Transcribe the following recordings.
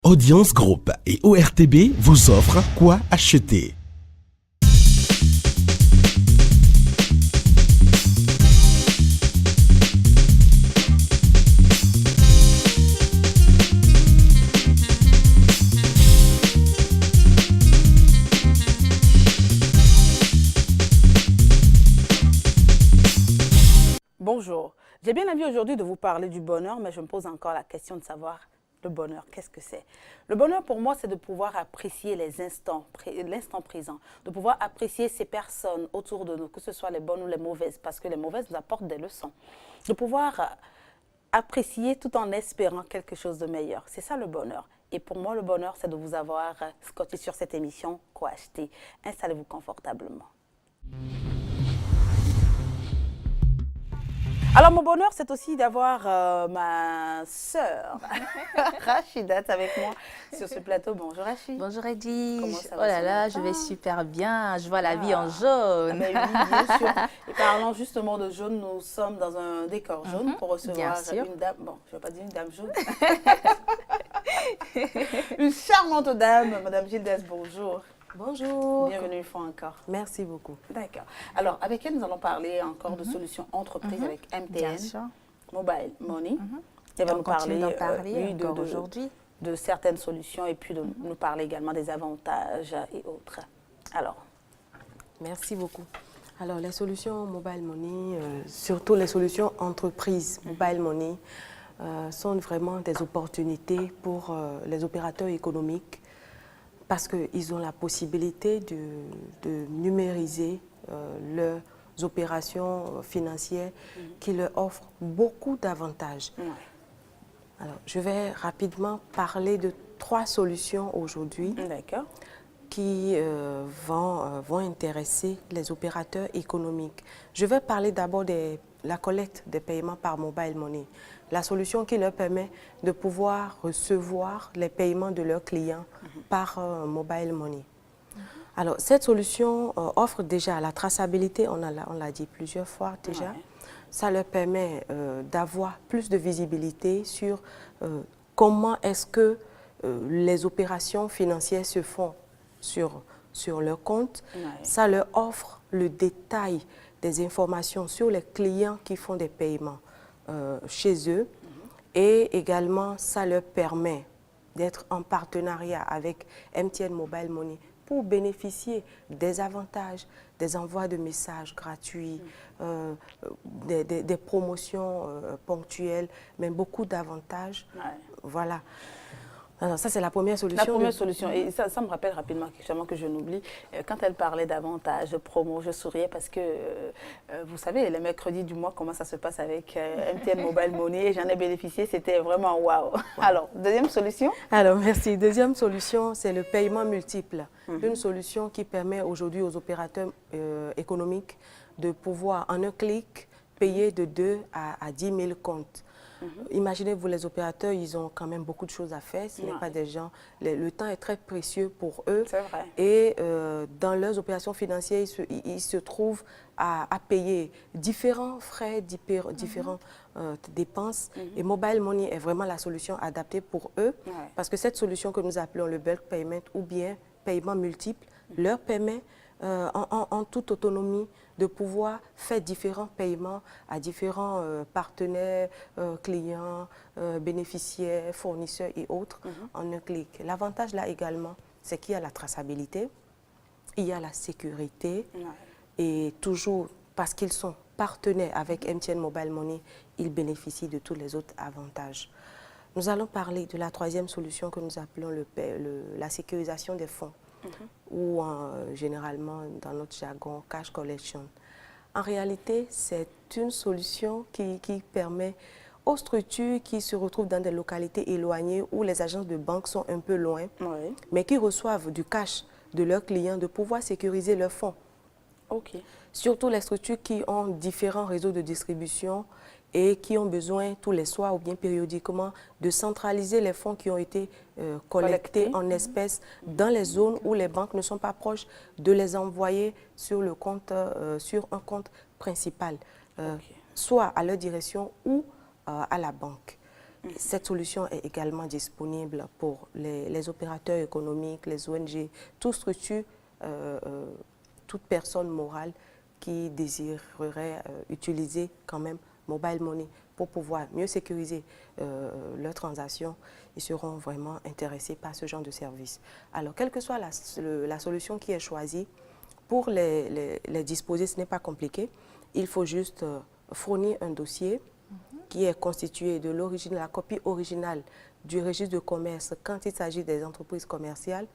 Audience Group et ORTB vous offrent quoi acheter. Bonjour, j'ai bien envie aujourd'hui de vous parler du bonheur, mais je me pose encore la question de savoir le bonheur, qu'est-ce que c'est? Le bonheur pour moi, c'est de pouvoir apprécier l'instant présent, de pouvoir apprécier ces personnes autour de nous, que ce soit les bonnes ou les mauvaises, parce que les mauvaises nous apportent des leçons, de pouvoir apprécier tout en espérant quelque chose de meilleur. C'est ça le bonheur. Et pour moi, le bonheur, c'est de vous avoir scotché sur cette émission Quoi acheter. Installez-vous confortablement. Alors, mon bonheur, c'est aussi d'avoir ma sœur, Rachida, avec moi sur ce plateau. Bonjour, Rachid. Bonjour, Eddy. Comment ça va, oh là là, je vais super bien. Je vois la vie en jaune. Mais oui, bien sûr. Et parlant justement de jaune, nous sommes dans un décor jaune pour recevoir une dame. Bon, je ne vais pas dire une dame jaune. Une charmante dame, Madame Gildes, bonjour. Bonjour. Bienvenue une fois encore. Merci beaucoup. D'accord. Alors, avec elle, nous allons parler encore de solutions entreprises avec MTN, Mobile Money. Elle va nous parler, aujourd'hui de certaines solutions et puis de nous parler également des avantages et autres. Alors. Merci beaucoup. Alors, les solutions Mobile Money, surtout les solutions entreprises Mobile Money, sont vraiment des opportunités pour les opérateurs économiques parce qu'ils ont la possibilité de numériser leurs opérations financières qui leur offrent beaucoup d'avantages. Alors, je vais rapidement parler de 3 solutions aujourd'hui qui vont intéresser les opérateurs économiques. Je vais parler d'abord de la collecte des paiements par Mobile Money, la solution qui leur permet de pouvoir recevoir les paiements de leurs clients par Mobile Money. Alors, cette solution offre déjà la traçabilité, on l'a dit plusieurs fois déjà. Ça leur permet d'avoir plus de visibilité sur comment est-ce que les opérations financières se font sur leur compte. Ça leur offre le détail des informations sur les clients qui font des paiements chez eux. Et également, ça leur permet d'être en partenariat avec MTN Mobile Money pour bénéficier des avantages, des envois de messages gratuits, des promotions ponctuelles, mais beaucoup d'avantages. Voilà. Alors, ça, c'est la première solution. La première solution. Et ça me rappelle rapidement, justement, que je n'oublie. Quand elle parlait d'avantages, de promos, je souriais parce que, vous savez, les mercredis du mois, comment ça se passe avec MTN Mobile Money. J'en ai bénéficié, c'était vraiment waouh. Alors, deuxième solution? Alors, merci. Deuxième solution, c'est le paiement multiple. Une solution qui permet aujourd'hui aux opérateurs économiques de pouvoir, en un clic, payer de 2 à 10 000 comptes. Imaginez-vous, les opérateurs, ils ont quand même beaucoup de choses à faire. Ce n'est pas des gens. Le temps est très précieux pour eux. C'est vrai. Et dans leurs opérations financières, ils se trouvent à payer différents frais, différentes dépenses. Et Mobile Money est vraiment la solution adaptée pour eux. Parce que cette solution que nous appelons le bulk payment ou bien paiement multiple leur permet en toute autonomie de pouvoir faire différents paiements à différents partenaires, clients, bénéficiaires, fournisseurs et autres en un clic. L'avantage là également, c'est qu'il y a la traçabilité, il y a la sécurité et toujours parce qu'ils sont partenaires avec MTN Mobile Money, ils bénéficient de tous les autres avantages. Nous allons parler de la troisième solution que nous appelons la sécurisation des fonds. Ou généralement dans notre jargon cash collection. En réalité, c'est une solution qui permet aux structures qui se retrouvent dans des localités éloignées où les agences de banque sont un peu loin, mais qui reçoivent du cash de leurs clients, de pouvoir sécuriser leurs fonds. Surtout les structures qui ont différents réseaux de distribution et qui ont besoin tous les soirs ou bien périodiquement de centraliser les fonds qui ont été collectés en espèces dans les zones où les banques ne sont pas proches, de les envoyer sur le compte, sur un compte principal, soit à leur direction ou à la banque. Cette solution est également disponible pour les opérateurs économiques, les ONG, toute structure, toute personne morale qui désirerait utiliser quand même Mobile Money pour pouvoir mieux sécuriser leurs transactions. Ils seront vraiment intéressés par ce genre de service. Alors, quelle que soit la solution qui est choisie, pour les disposer, ce n'est pas compliqué. Il faut juste fournir un dossier qui est constitué de la copie originale du registre de commerce quand il s'agit des entreprises commerciales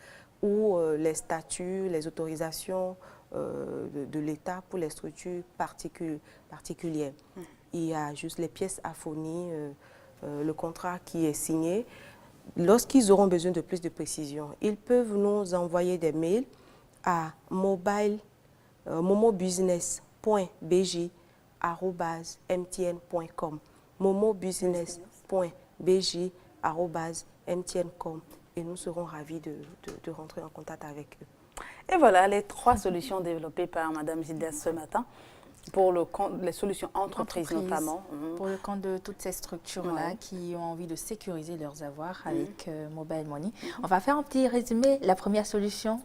ou les statuts, les autorisations de l'État pour les structures particulières. Il y a juste les pièces à fournir, le contrat qui est signé. Lorsqu'ils auront besoin de plus de précision, ils peuvent nous envoyer des mails à momobusiness.bj@mtn.com momobusiness.bj@mtn.com et nous serons ravis de rentrer en contact avec eux. Et voilà les 3 solutions développées par Mme Gildas ce matin pour les solutions entreprises notamment. Pour le compte de toutes ces structures-là qui ont envie de sécuriser leurs avoirs avec Mobile Money. On va faire un petit résumé. La première solution,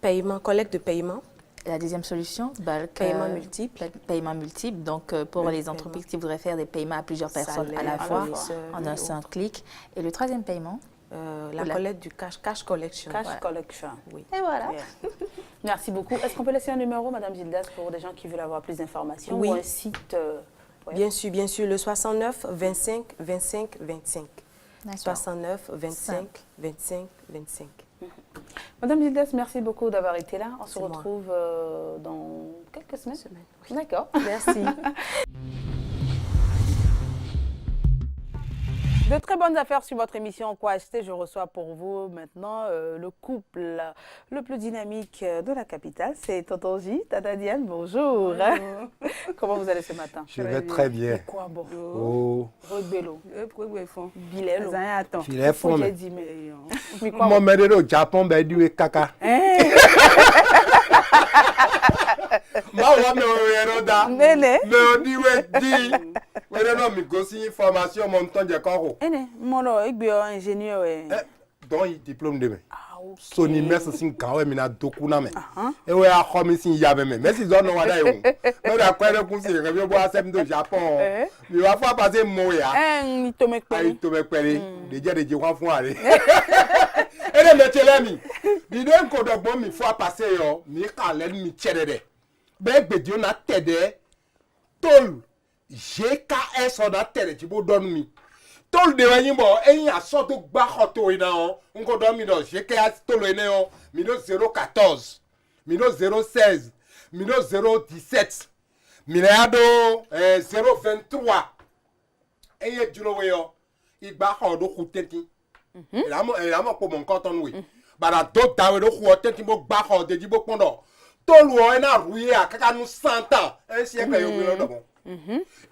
paiement, collecte de paiement. La deuxième solution, paiement multiple. Paiement multiple, donc pour les entreprises qui voudraient faire des paiements à plusieurs personnes à la fois, en un seul clic. Et le troisième paiement, la collecte du cash collection. Cash collection. Oui. Et voilà. Yeah. Merci beaucoup. Est-ce qu'on peut laisser un numéro, Mme Gildas, pour des gens qui veulent avoir plus d'informations ou un site Bien sûr, le 69 25 25 25. 69 25 25 25. Madame Gildas, merci beaucoup d'avoir été là. On se retrouve dans quelques semaines. Oui. D'accord. Merci. De très bonnes affaires sur votre émission Quoi acheter. Je reçois pour vous maintenant le couple le plus dynamique de la capitale. C'est Tonton J, Tata Diane, bonjour. Bonjour. Comment vous allez ce matin? Je vais très bien. Quoi bon? Oh. Rebello. Bilelo. Filet fond. Moi, je suis au Japon, je suis caca. Nene. Formation mon temps de corps. Mon ingénieur. Donc il diplôme de Sony merci sin kawe mina dokuna me. E we a khomi sin ya me. Merci zo no wada yo. No da kwere kun se re bi bo asem do Japon. Mi wa fa passer mo ya. Ni to me pere. Ai to me pere. De je kwa fun are. E le metele mi. Di den ko dogbon mi fa passer yo. Mi ka le mi chere be gbedio na tede tol GKS on a tede ti bo don mi tol de yin bo eyin aso to gba khoto ina on nko don mi do GKS tolo ina on mi do 014 mi do 016 mi do 017 mi na do 023 eye julo we yo igba kho do khu teti la mo po mon konton we bara do dawe do khu teti bo gba kho de ji bo pondo tolu o na ruye akaka nu 100 ans un siècle yo mi lo do bon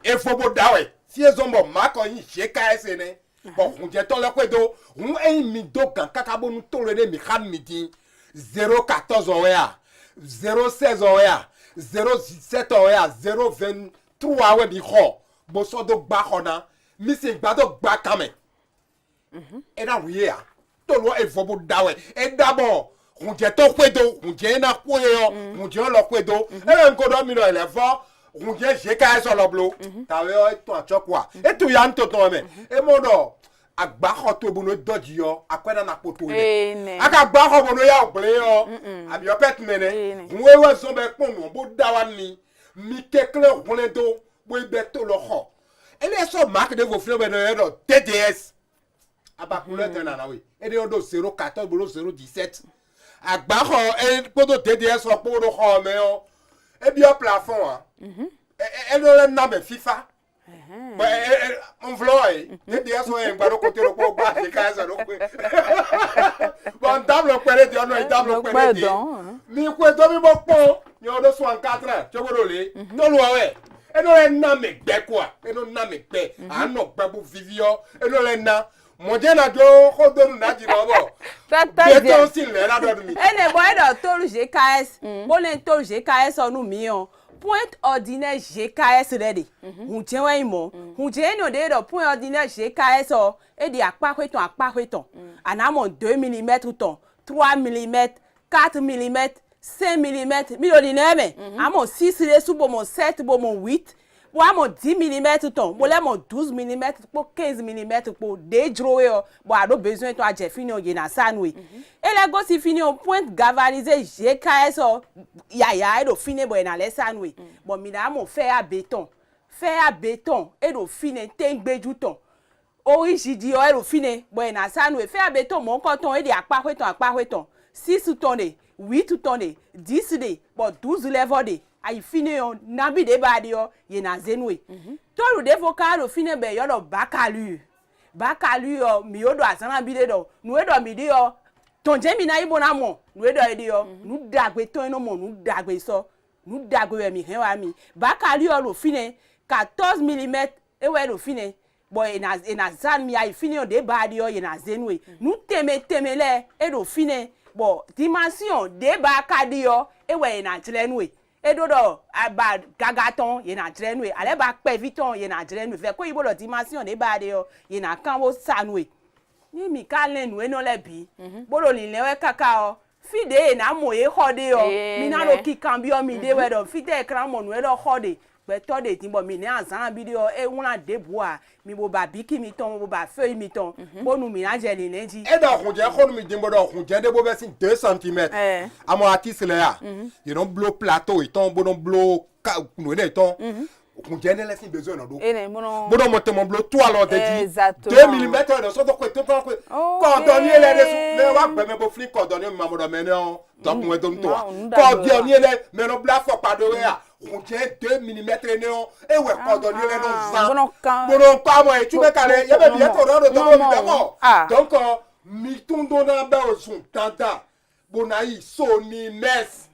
e fo bo dawe si ezombo mako yin GKS ne bon on je to le kwedo un mi do kan kaka bo nu tolu ne mi khan midi 014 on ya 016 on ya 017 on ya 023 we bi kho bo so do gba khona mi se gba do gba kame e na ruye tolu e fo bo dawe e dabo on je to kwedo on je na kweyo on je lo kwedo e nko do mi lo ele fo on je GKS lo blo ta we to achokwa e tu ya nto to me e mo do agba kho to bu no doji yo akwena na poto ni aka gba kho bo no ya oble yo abi o pet mene we we so be pon no bo dawa ni mi kekle onle do bo be to lo kho ele so mark de vos fleurs de do TDS abakule tena na we e de do 014 bo 017 agba kho e poto TDS o po do kho me yo e bi o plafond e no le na be FIFA on vloy TDS o en gbaro kote ro ko gba se ka so ro pe bon table pere di ono table pere di mi ko to mi bo pon ni o do 64 chogoro le to lu awe e no le na me gbe kwa e no na me gbe ano gbe bu vivio e no le na mo je na jo ko do na ji lo bo beto si le la do mi ene boy do tolu GKS bo le tolu GKS onu mi o point ordinaire GKS ready. Hunje wa imo. Hunje no de do point ordinaire GKS o e di apa kweton. Anamo 2 mm ton, 3 mm, 4 mm, 5 mm. Mi do di neme. Amo 6 le sous bon 7 bon 8. Bo amo 10 mm ton, bo le mo 12 mm pour 15 mm pour de drowe o. Bo a do besoin to a je fini o ye na sanwe. Et la go si fini on point galvanisé GKS o ya e do fini bo na le sanwe. Bo mi na mo fer à béton. Fer à béton e do fini ten gbeju ton. Origidi o e do fini bo na sanwe. Fer à béton mon coton e di apa kweton. 6 tonnes, 8 tonnes, 10 de, bo 12 level de. Ayi fini yo nabi de ba de yo ye na zenwe to ru de vocal fini be yo do bakalu yo mi yo do asana bi de do nu e do mi de yo tonje mi na ibo na mo nu e do de yo nu dagbe to no mo nu dagbe so nu dagbe we mi hen wa mi bakalu yo lo fini 14 mm e we lo fini boy na zan mi ayi fini yo de ba de yo ye na zenwe nu temele e do fini bo dimension de ba ka de yo e we na tlenwe edodo aba gagaton ye na drenwe ale ba pe viton ye na drenwe fe ko ibo lo dimension de ba de yo ye na kan wo sanwe ni mi ka lenu e no le bi bolo ni lewe kaka o fide na mo ye hode yo mi na lo ki kan bi o mi de we do fide ekran mo nu e do hode pe to de tin bo mi ni ansan bi de o e won de boa mi bo ba biki mi ton bo ba feuille mi ton bonu mi na je ni neji e da kunje khonu mi dimbo do kunje de bo be sin 2 cm amo artiste le ya you don't blow plateau iton bo don blow no ne iton kunje ne le sin besoin no do bo don monter mon blow toi alors de 2 mm de so to ko to ko cordonnier le de le wa gbe me bo fli cordonnier mi ma mo do me no to kun e to cordonnier le me no bla fo pa do ya kunje 2 mm ne o e we cordonnier le no zan bono pa mo e tube kale ye be bi e to ro to mo bi ko donc mi tundo na be osun tanta bona yi so ni mess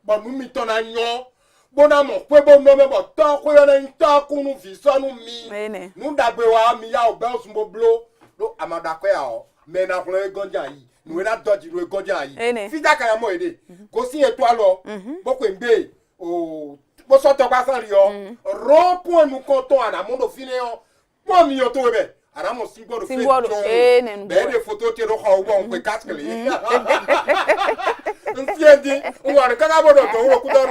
bo nu mi to na nyo bona mo pe bo no me bo to ko yo na nta kunu fi so nu mi nu dagbe wa mi ya o be osun bo blo lo amada ko ya o me na ko le gonja yi nu na doji lu gonja yi fi da kan mo ede ko si eto alo bo ko ngbe o bo so to pa san ri o ro point nu ko to ana mo do fine o mo mi yo to be ara mo singo do fe be de photo te ro ho wo pe kaskele nsiendi o wa ka ga bo do to wo ku do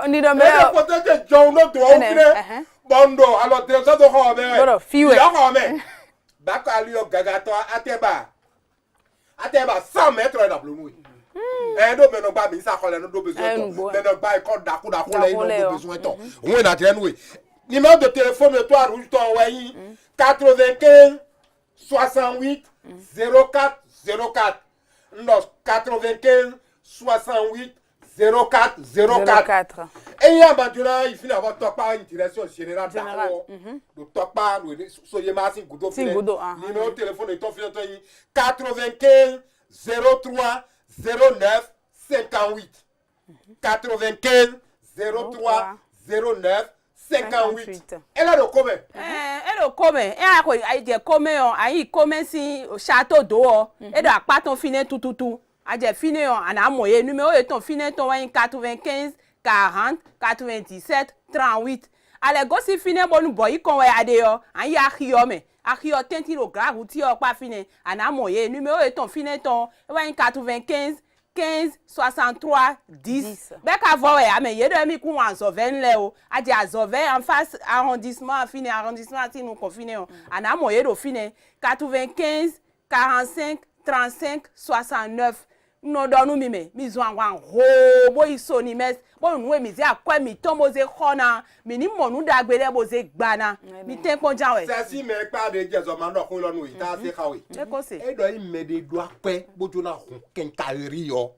ni do me photo te jo no do o fine bondo alo te so do ho be ya ho me ba ka li o gaga to ateba 100 mètres da blonu do me no ba mi sa ko le no do besoin to me no ba ko da ku le no do besoin to on na tren we numéro de téléphone de toi rouge ton ouais 95 68 04 04 non 95 68 04 04 et il y a maintenant il finit avoir top pas une direction générale d'accord le top pas le soyez massif goudou numéro de téléphone de ton filet 95 03 09 58 95 03 09 58. Elle a le commun. Elle le commun. Elle a dit commun. Aïe commun si château d'eau. Elle doit pas ton finet tout. A dit finet en a moyen. Numéro de ton finet ton 95 40 97 38. Allez go si finet bon boy kon a de yo. Aïe a rio me. A rio tenti le grave outil pas finet. En a moyen. Numéro de ton finet ton 95 15 63 10. Beka vowe ame yedo mi ku anzoven le o. Adi azove en face arrondissement fini arrondissement si nous confine on. Ana mo yedo fine 95 45 35 69. No do nu mi me mi zo anwan ho bo iso ni mes bo nu e mi ze akwa mi ton mo ze khona mi ni mo nu dagbe le bo ze gbana mi ten kon jawe se si me pa de jezo ma no kun lo nu ita se kawe e do i me de do ape bojo na kun ken kari yo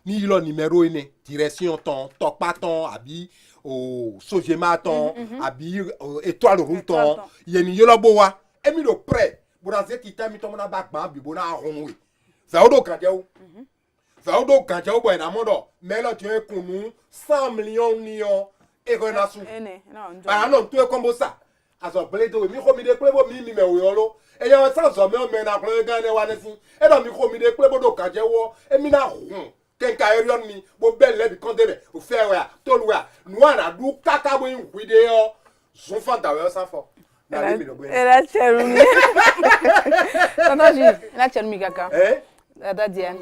ni lo numéro ni direction ton topa ton abi o sojema ton abi étoile rouge ton ye ni yo lo bo wa e mi lo pre bo na ze kita mi ton na ba gba bi bo na run we fa odo kan je o fa odo kan je o bo na mo do me lo ti e kunu 100 millions ni yo e ko na su ba no to e kombo sa aso bledo mi ko mi de plebo mi me o yo lo e yo sa so me o me na ko gan ne wa ne sin e do mi ko mi de plebo do kan je wo e mi na hun kenkaerion mi bo belle bi kondere o fe wa tolwa nuwa na du kaka bo yin kwide yo son fanta we sa fo na le mi do gbe Ela Cherumi. Tonton J, Ela Cherumi kaka. Ada Diane.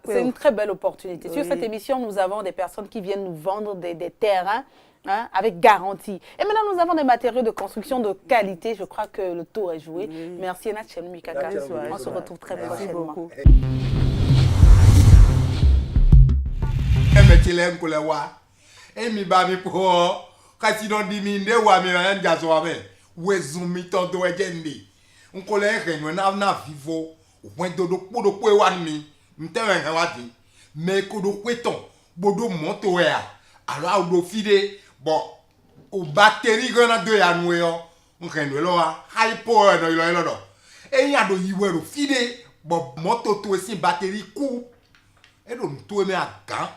C'est une très belle opportunité. Sur cette émission, nous avons des personnes qui viennent nous vendre des terrains. Hein, avec garantie. Et maintenant, nous avons des matériaux de construction de qualité. Je crois que le tour est joué. Merci, Ena Cherumi kaka. On se retrouve très prochainement. Metilem kule wa emi ba mi po kasi don di mi nde wa mi ran jazo wa me wezumi ton do ejende nkole renwe na vivo o do po e wa mi mtewe he wa di me ko do kweton bodo moto ya alo a do fide bo o batterie gona do ya nu yo nkenwe lo wa hypo no ilo do eyan do yiwe ro fide bo moto to si batterie ku e do to me agan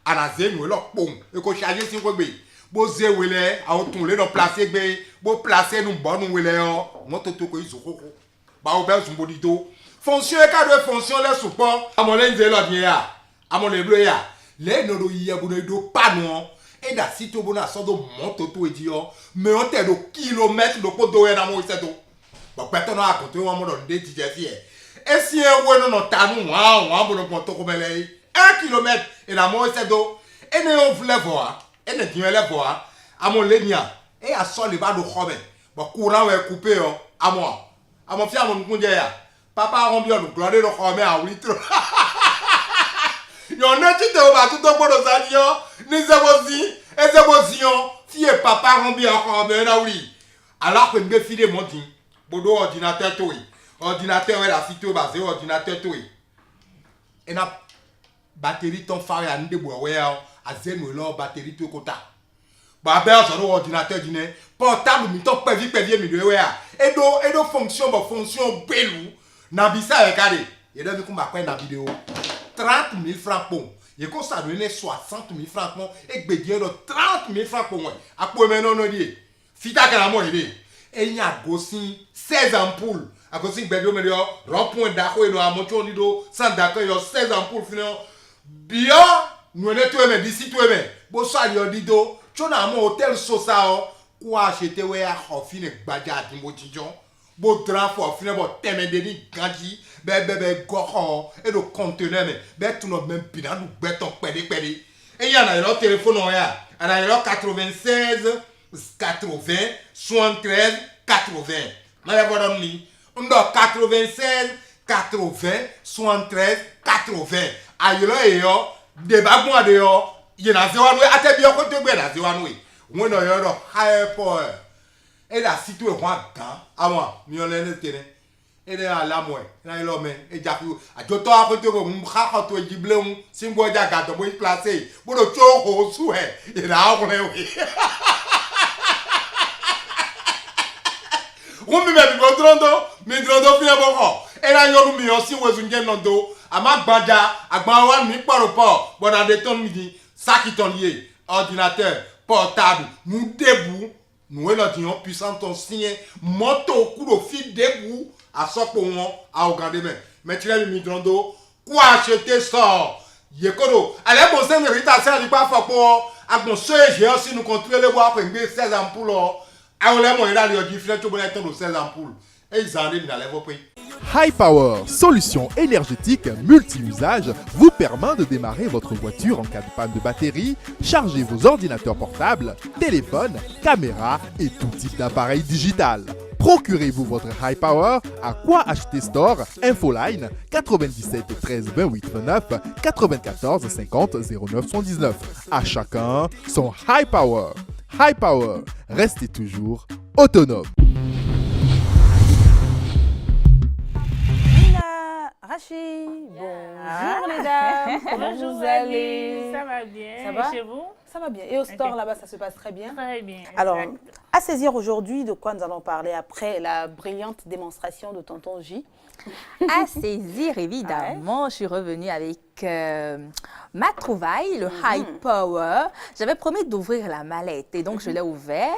anaze nu lo pon e ko charger si ko gbe bo ze wele a o tun le do placer gbe bo placer nu bo nu wele o moto to ko izokoko ba o be sun bodito fonction e ka do fonction le support amole nze lo ni ya amole blo ya le no do yiye bo do panu e da si to bo na so do moto to e ji o me o te do kilomètre do ko do e na mo se do bo pe to na akoto won mo do de ti je fi e si e we no tanu wa bo no pon to ko mele 1 kilomètre et la mo se do e ne on vle voir e ne ti ele voir amon lenia e a so le ba do khobe bo courant we couper o amon fi amon kunje ya papa ron bi o do glore do khome a wuli tro yo ne ti te o ba tu to gbodo sa ni yo ni zebozi yo fi e papa ron bi o khome na wuli alors que nge fi de montin bodo ordinateur to ordinateur we la fi to ba ze ordinateur to e na batterie ton fare a ndé bo we a zeno lo batterie to kota ba be so ro ordinateur dine portable mi to pevi mi do we a e do fonction belu na bisa e kare e do ku ma kwa na vidéo 30 000 francs pon e ko sa do ne 60 000 francs pon e gbedie do 30 000 francs pon we apo me no die fita kana mo ide e nya gosin 16 ampoules agosin gbedie me do ro point da ko e do amocho ni do sans da ko yo 16 ampoules fino bio nous ne tuer mais d'ici tuer mais bo sali odido chona mo hotel sosa o ko acheter we a ofine gbaja ti mo tijon bo trafo ofine bo teme de ni ganji be goho e do conteneur me be tu no même pina du beton pede e ya na lo téléphone o ya ana lo 96 80 73 80 na ya bodom ni ndo 96 80 73 80 ayelo eyo de bagun ade yo ye na se wanu atebi o ko to gbe na se wanu e won no yo ro hypo e da situ e wan gan awon mi o le ne tere e de ala mo e na ilo me e ja ku ajo to akoto ko mu kha kha to jible mu simbo ja ga to bo placer bo do cho ho su e na o le we won mi me bi bo drondo fi e bo ko e na yo mi o si wezu nje nondo ama gbada agba wa mi poropo bona de ton midi sakiton ye ordinateur portable nous debout nous là dion puissant ton signe moto kudo fi debout a sopo won a ogande mais tu l'as mi drondo quoi acheter ça yekodo ale bon se mi rita se li pa fopo agbon so eje o si nous contrôler le bois pe 16 ampoules a on le mo ira le di fle to bon eton 16 ampoules et ils en na level prix. High Power, solution énergétique multi-usage, vous permet de démarrer votre voiture en cas de panne de batterie, charger vos ordinateurs portables, téléphones, caméras et tout type d'appareil digital. Procurez-vous votre High Power à Quoi Acheter Store, Infoline 97 13 28 29 94 50 09 79. À chacun son High Power. High Power, restez toujours autonome. Rachid, bonjour les dames, comment vous allez? Ça va bien, ça va? Et chez vous? Ça va bien, et au store là-bas ça se passe très bien? Très bien. Alors, à saisir aujourd'hui, de quoi nous allons parler après la brillante démonstration de tonton J? À saisir, évidemment, je suis revenue avec ma trouvaille, le High Power. J'avais promis d'ouvrir la mallette et donc je l'ai ouvert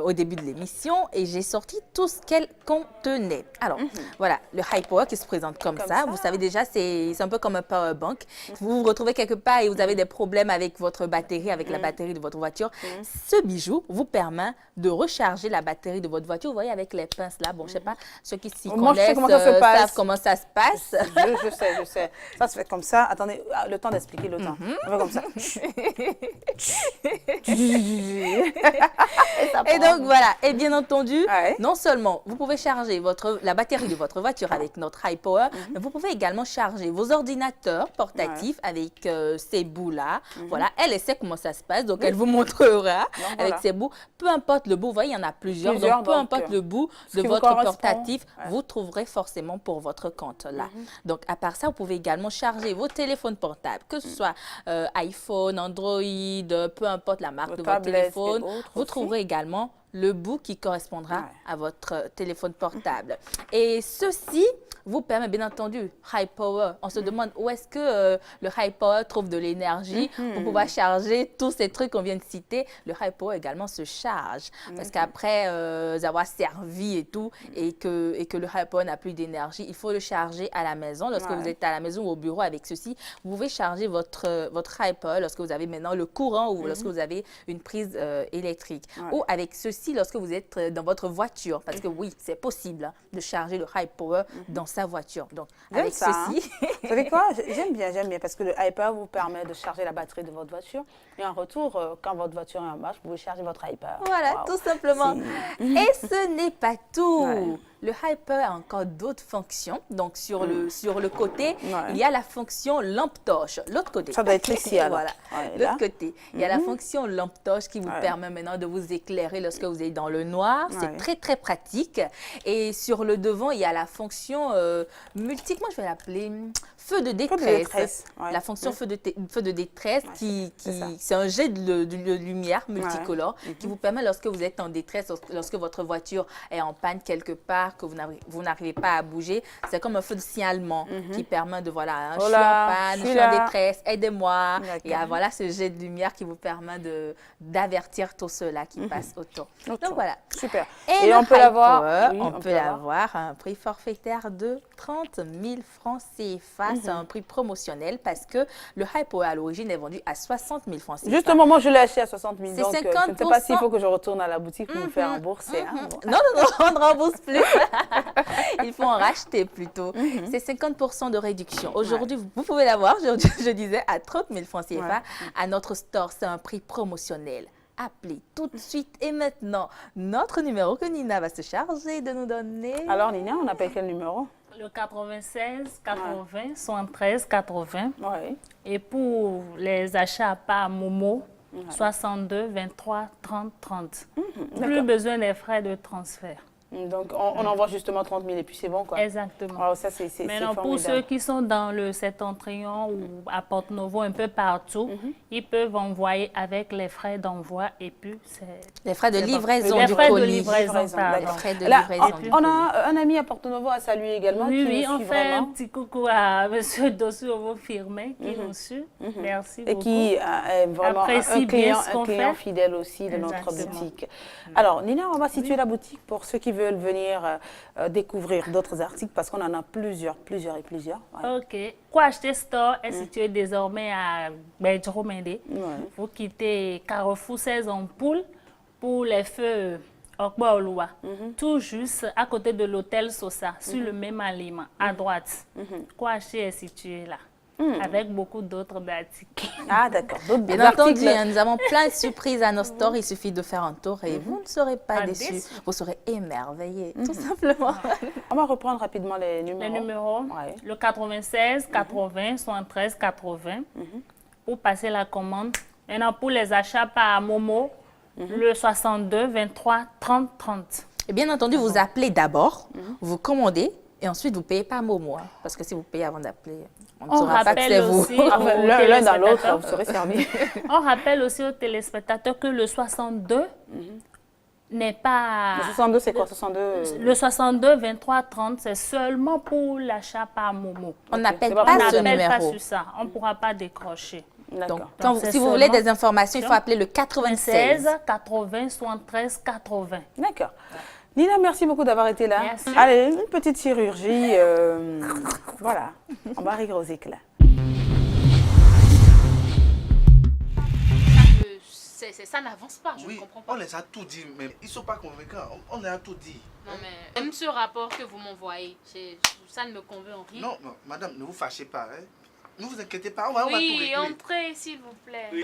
au début de l'émission et j'ai sorti tout ce qu'elle contenait. Alors, voilà, le High Power qui se présente comme ça. Vous savez déjà, c'est un peu comme un power bank. Vous vous retrouvez quelque part et vous avez des problèmes avec votre batterie, avec la batterie de votre voiture. Ce bijou vous permet de recharger la batterie de votre voiture. Vous voyez, avec les pinces là, bon, je ne sais pas, ceux qui s'y connaissent savent comment ça se passe. Je sais. Ça se fait comme ça. Attendez, le temps d'expliquer le temps. On fait comme ça. Et donc voilà, et bien entendu, non seulement vous pouvez charger la batterie de votre voiture avec notre High Power, mais vous pouvez également charger vos ordinateurs portatifs avec ces bouts-là. Voilà, elle sait comment ça se passe, donc elle vous montrera avec ces bouts. Peu importe le bout, vous voyez, il y en a plusieurs, donc peu importe le bout de votre portatif, vous trouverez forcément pour votre compte là. Donc à part ça, vous pouvez également charger vos téléphones portables, que ce soit iPhone, Android, peu importe la marque de votre téléphone, vous trouverez également le bout qui correspondra à votre téléphone portable. Et ceci vous permet bien entendu, High Power. On se demande où est-ce que le High Power trouve de l'énergie pour pouvoir charger tous ces trucs qu'on vient de citer. Le High Power également se charge parce qu'après avoir servi et tout et que le High Power n'a plus d'énergie, il faut le charger à la maison. Lorsque vous êtes à la maison ou au bureau avec ceci, vous pouvez charger votre High Power lorsque vous avez maintenant le courant ou lorsque vous avez une prise électrique. Ou avec ceci lorsque vous êtes dans votre voiture parce que oui, c'est possible de charger le High Power dans sa voiture. Donc, avec ceci... Vous savez quoi? J'aime bien parce que le High Power vous permet de charger la batterie de votre voiture et en retour, quand votre voiture est en marche, vous pouvez charger votre High Power. Voilà, tout simplement. Et ce n'est pas tout. Le High Power a encore d'autres fonctions. Donc, sur le côté, il y a la fonction lampe torche. L'autre côté. Ça doit être ici, alors. Voilà. L'autre côté, il y a la fonction lampe torche qui vous permet maintenant de vous éclairer lorsque vous êtes dans le noir. C'est très, très pratique. Et sur le devant, il y a la fonction multiple, moi je vais l'appeler feu de détresse. La fonction feu de détresse c'est un jet de lumière multicolore qui vous permet lorsque vous êtes en détresse, lorsque votre voiture est en panne quelque part, que vous n'arrivez pas à bouger, c'est comme un feu de signalement qui permet de voilà, je suis en panne, je suis en détresse, aidez-moi. Et voilà ce jet de lumière qui vous permet d'avertir tous ceux-là qui passent autour. Donc voilà. Super. Et on peut l'avoir. On peut l'avoir à un prix forfaitaire de 30 000 francs CFA. C'est un prix promotionnel parce que le High Power à l'origine est vendu à 60 000 francs CFA. Justement, moi je l'ai acheté à 60 000. Donc, 50%. je ne sais pas s'il faut que je retourne à la boutique pour me faire rembourser. Non, on ne rembourse plus. Il faut en racheter plutôt. C'est 50% de réduction. Aujourd'hui, vous pouvez l'avoir, je disais, à 30 000 francs CFA à notre store. C'est un prix promotionnel. Appelez tout de suite et maintenant notre numéro que Nina va se charger de nous donner. Alors Nina, on appelle quel numéro? Le 96 80 73 80. Et pour les achats par Momo, 62 23 30 30. Plus besoin des frais de transfert. Donc, on envoie justement 30 000 et puis c'est bon, quoi. Exactement. Alors, ça, c'est maintenant, pour ceux qui sont dans le Septentrion ou à Porte-Novo, un peu partout, ils peuvent envoyer avec les frais d'envoi et puis c'est... Les frais de livraison du colis. Les frais de livraison. On a un ami à Porte-Novo à saluer également. Oui, on fait un petit coucou à M. Dossuovo Firmin qui nous suit. Merci beaucoup. Et qui est vraiment un client fidèle aussi de notre boutique. Alors, Nina, on va situer la boutique pour ceux qui veulent venir découvrir d'autres articles parce qu'on en a plusieurs. Ok. Quoi acheter store est situé désormais à Bedjro-Mende. Vous quittez Carrefour 16 ampoules pour les feux Okba-Oloua. Tout juste à côté de l'hôtel Sosa, sur le même aliment, à droite. Quoi acheter est situé là. Avec beaucoup d'autres articles. Ah, d'accord. Bien entendu, nous avons plein de surprises à nos stores. Il suffit de faire un tour et vous ne serez pas déçus. Vous serez émerveillés, tout simplement. On va reprendre rapidement les numéros. Les numéros, le 96 80 73 80 pour passer la commande. Maintenant, pour les achats par Momo, le 62 23 30 30. Et bien entendu, vous appelez d'abord, vous commandez et ensuite vous payez par Momo. Parce que si vous payez avant d'appeler, on ne saura pas que c'est vous. L'un dans l'autre, vous serez servi. On rappelle aussi aux téléspectateurs que le 62 n'est pas... Le 62, c'est quoi 62 Le 62 23 30, c'est seulement pour l'achat par Momo. On n'appelle pas pas On ce n'appelle pas numéro. sur ça. On ne pourra pas décrocher. Donc, D'accord. si vous voulez des informations, il faut appeler le 96 16 80 73 80. D'accord. Nina, merci beaucoup d'avoir été là. Merci. Allez, une petite chirurgie. Voilà, on va rire aux éclats. Ça n'avance pas, je ne Oui, comprends pas. on les a tout dit, mais ils ne sont pas convaincants. On les a tout dit. Non, mais même ce rapport que vous m'envoyez, ça ne me convainc en rien. Non, madame, ne vous fâchez pas. Hein. Ne vous inquiétez pas, on va tout régler. Oui, entrez, s'il vous plaît. Oui.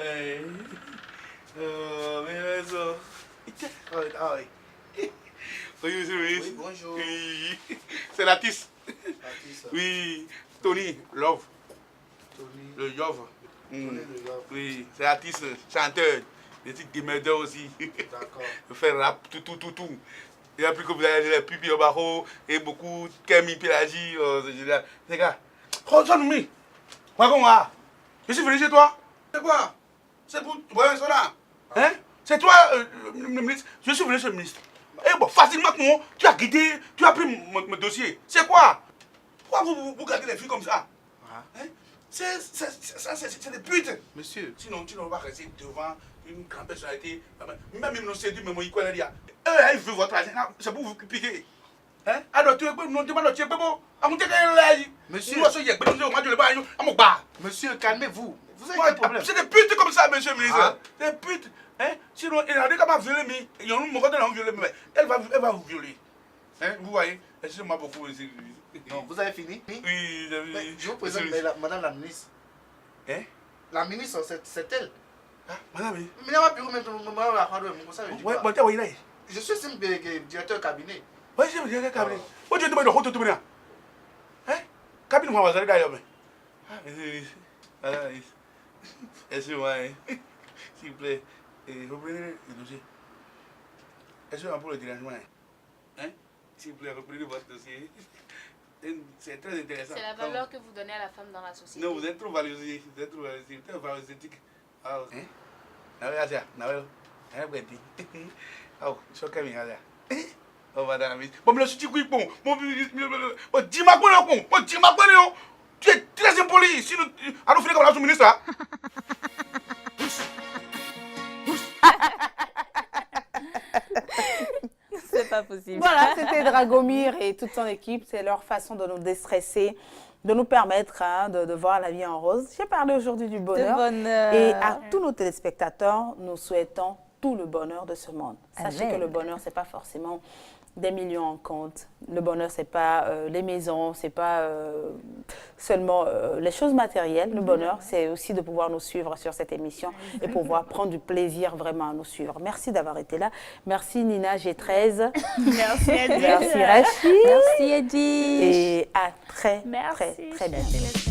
Ah oui. Oui, monsieur le ministre. Oui, bonjour. Oui. C'est Latis. Oui, Tony Love. Tony. Le Love. Tony le Love. Oui, c'est Latis, chanteur. Des trucs démerdeurs aussi. D'accord. Je fais rap, tout. Et après que vous avez les pupilles au barreau et beaucoup de Kémy Pélagie. Les gars, regarde-moi. Moi, je suis venu chez toi. C'est quoi? C'est pour boire un soda. Hein? C'est toi, le ministre. Je suis venu chez le ministre. Eh bon, facilement, tu as guidé, tu as pris mon dossier. C'est quoi? Pourquoi vous gardez les filles comme ça? Hein? C'est des putes. Monsieur. Sinon, tu ne vas pas rester devant une grande personnalité. Même ils nous séduisent, mais ils connaissent rien. Eux, ils veulent votre argent. C'est pour vous piquer. Hein? Alors, tu es bon, non, tu es bon. Monsieur, calmez-vous. Vous avez des problèmes. C'est des putes comme ça, monsieur le ministre. Des putes. Hein? Sinon, il a dit qu'elle va violer, mais il y a un violer, mais elle va vous violer. Hein? Vous voyez? Excusez-moi beaucoup. Non, vous avez fini? Oui, mais je vous présente madame la ministre. Hein? La ministre, c'est elle. Ah, madame, oui. Mais je suis directeur cabinet. Oui, je suis directeur cabinet. Où tu demandes de retour tout hein? Cabinet, moi, vous allez d'ailleurs. Ah, excusez-moi, s'il vous plaît, reprenez le dossier. Est-ce qu'on pour le dérangement? Hein? S'il vous plaît, reprenez votre dossier. C'est très intéressant. C'est la valeur que vous donnez à la femme dans la société. Non, vous êtes trop valorisé. Vous êtes trop valorisé. Vous êtes valorisé. Ah, hein? Nawel, oh, c'est ok, mais oh, madame. Bon, mais je suis bon. Dis-moi quoi, dis-moi quoi, tu es très impoli. Sinon, allons finir comme la sous-ministre. C'est pas possible. Voilà, c'était Dragomir et toute son équipe. C'est leur façon de nous déstresser, de nous permettre de voir la vie en rose. J'ai parlé aujourd'hui du bonheur. Et à tous nos téléspectateurs, nous souhaitons tout le bonheur de ce monde. Sachez que le bonheur, ce n'est pas forcément des millions en compte. Le bonheur, ce n'est pas les maisons, ce n'est pas seulement les choses matérielles. Le bonheur, c'est aussi de pouvoir nous suivre sur cette émission et pouvoir prendre du plaisir vraiment à nous suivre. Merci d'avoir été là. Merci Nina G13. Merci Eddy. Merci Rachid. Merci Eddy. Et à très Merci, bientôt.